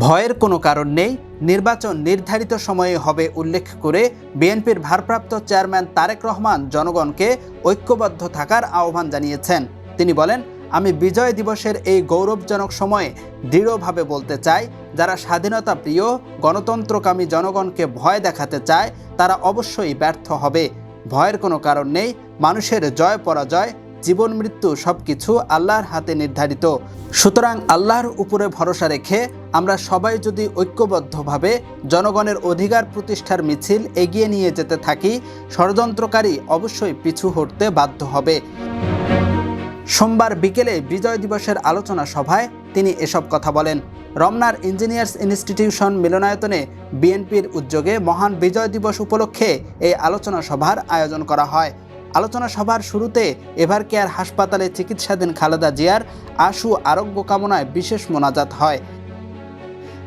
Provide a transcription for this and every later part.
ভয়ের কোনো কারণ নেই, নির্বাচন নির্ধারিত সময়ে হবে উল্লেখ করে বিএনপির ভারপ্রাপ্ত চেয়ারম্যান তারেক রহমান জনগণকে ঐক্যবদ্ধ থাকার আহ্বান জানিয়েছেন। তিনি বলেন, আমি বিজয় দিবসের এই গৌরবজনক সময়ে দৃঢ়ভাবে বলতে চাই, যারা স্বাধীনতা প্রিয় গণতন্ত্রকামী জনগণকে ভয় দেখাতে চায় তারা অবশ্যই ব্যর্থ হবে। ভয়ের কোনো কারণ নেই, মানুষের জয় পরাজয়, জীবন মৃত্যু সবকিছু আল্লাহর হাতে নির্ধারিত। সুতরাং আল্লাহর উপরে ভরসা রেখে আমরা সবাই যদি ঐক্যবদ্ধভাবে জনগণের অধিকার প্রতিষ্ঠার মিছিল এগিয়ে নিয়ে যেতে থাকি, ষড়যন্ত্রকারী অবশ্যই পিছু হটতে বাধ্য হবে। সোমবার বিকেলে বিজয় দিবসের আলোচনা সভায় তিনি এসব কথা বলেন। রমনার ইঞ্জিনিয়ার্স ইনস্টিটিউশন মিলনায়তনে বিএনপির উদ্যোগে মহান বিজয় দিবস উপলক্ষে এই আলোচনা সভার আয়োজন করা হয়। আলোচনা সভার শুরুতে এভারকেয়ার হাসপাতালে চিকিৎসাধীন খালেদা জিয়ার আশু আরোগ্য কামনায় বিশেষ মোনাজাত হয়।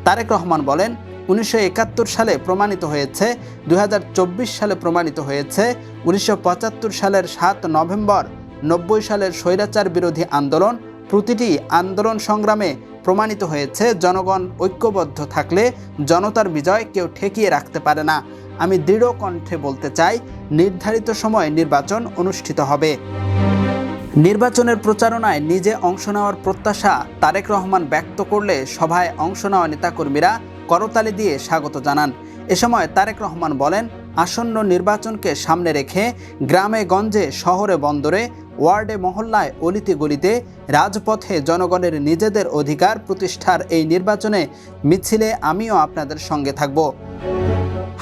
তারেক রহমান বলেন, 1971 সালে প্রমাণিত হয়েছে, 2024 সালে প্রমাণিত হয়েছে, 1975 সালের 7 নভেম্বর, 90 সালের স্বৈরাচার বিরোধী আন্দোলন, প্রতিটি আন্দোলন সংগ্রামে প্রমাণিত হয়েছে জনগণ ঐক্যবদ্ধ থাকলে জনতার বিজয় কেউ ঠেকিয়ে রাখতে পারে না। আমি দৃঢ় কণ্ঠে বলতে চাই, নির্ধারিত সময়ে নির্বাচন অনুষ্ঠিত হবে। নির্বাচনের প্রচারণায় নিজে অংশ নেওয়ার প্রত্যাশা তারেক রহমান ব্যক্ত করলে সভায় অংশ নেওয়া নেতাকর্মীরা করতালি দিয়ে স্বাগত জানান। এ সময় তারেক রহমান বলেন, আসন্ন নির্বাচনকে সামনে রেখে গ্রামে গঞ্জে শহরে বন্দরে ওয়ার্ডে মহল্লায় অলিতে গলিতে রাজপথে জনগণের নিজেদের অধিকার প্রতিষ্ঠার এই নির্বাচনে মিছিলে আমিও আপনাদের সঙ্গে থাকব।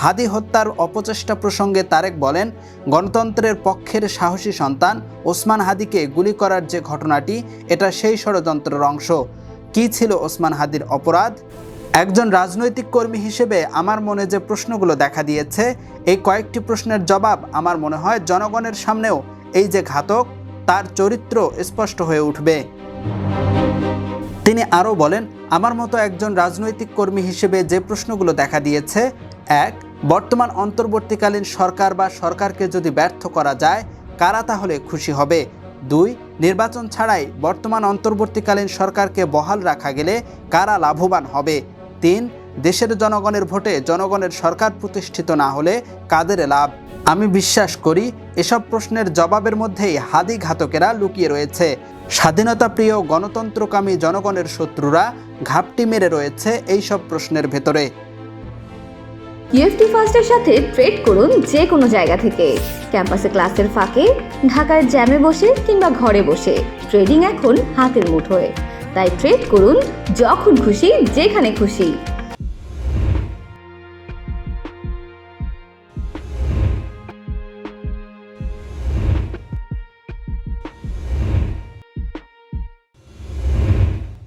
হাদি হত্যার অপচেষ্টা প্রসঙ্গে তারেক বলেন, গণতন্ত্রের পক্ষের সাহসী সন্তান ওসমান হাদিকে গুলি করার যে ঘটনাটি, এটা সেই ষড়যন্ত্রের অংশ। কী ছিল ওসমান হাদির অপরাধ? একজন রাজনৈতিক কর্মী হিসেবে আমার মনে যে প্রশ্নগুলো দেখা দিয়েছে, এই কয়েকটি প্রশ্নের জবাব আমার মনে হয় জনগণের সামনেও এই যে ঘাতক তার চরিত্র স্পষ্ট হয়ে উঠবে। তিনি আরও বলেন, আমার মতো একজন রাজনৈতিক কর্মী হিসেবে যে প্রশ্নগুলো দেখা দিয়েছে, 1. বর্তমান অন্তর্বর্তীকালীন সরকার বা সরকারকে যদি ব্যর্থ করা যায়, কারা তাহলে খুশি হবে? 2. নির্বাচন ছাড়াই বর্তমান অন্তর্বর্তীকালীন সরকারকে বহাল রাখা গেলে কারা লাভবান হবে? 3. দেশের জনগণের ভোটে জনগণের সরকার প্রতিষ্ঠিত না হলে কাদের লাভ? আমি বিশ্বাস করি এসব প্রশ্নের জবাবের মধ্যেই হাদি ঘাতকেরা লুকিয়ে রয়েছে। স্বাধীনতাপ্রিয় গণতন্ত্রকামী জনগণের শত্রুরা ঘাপটি মেরে রয়েছে এইসব প্রশ্নের ভেতরে। ইএফটি ফার্স্টের সাথে ট্রেড করুন যে কোনো জায়গা থেকে। ক্যাম্পাসে ক্লাসের ফাঁকে, ঢাকার জ্যামে বসে কিংবা ঘরে বসে, ট্রেডিং এখন হাতের মুঠোয়। তাই ট্রেড করুন যখন খুশি, যেখানে খুশি।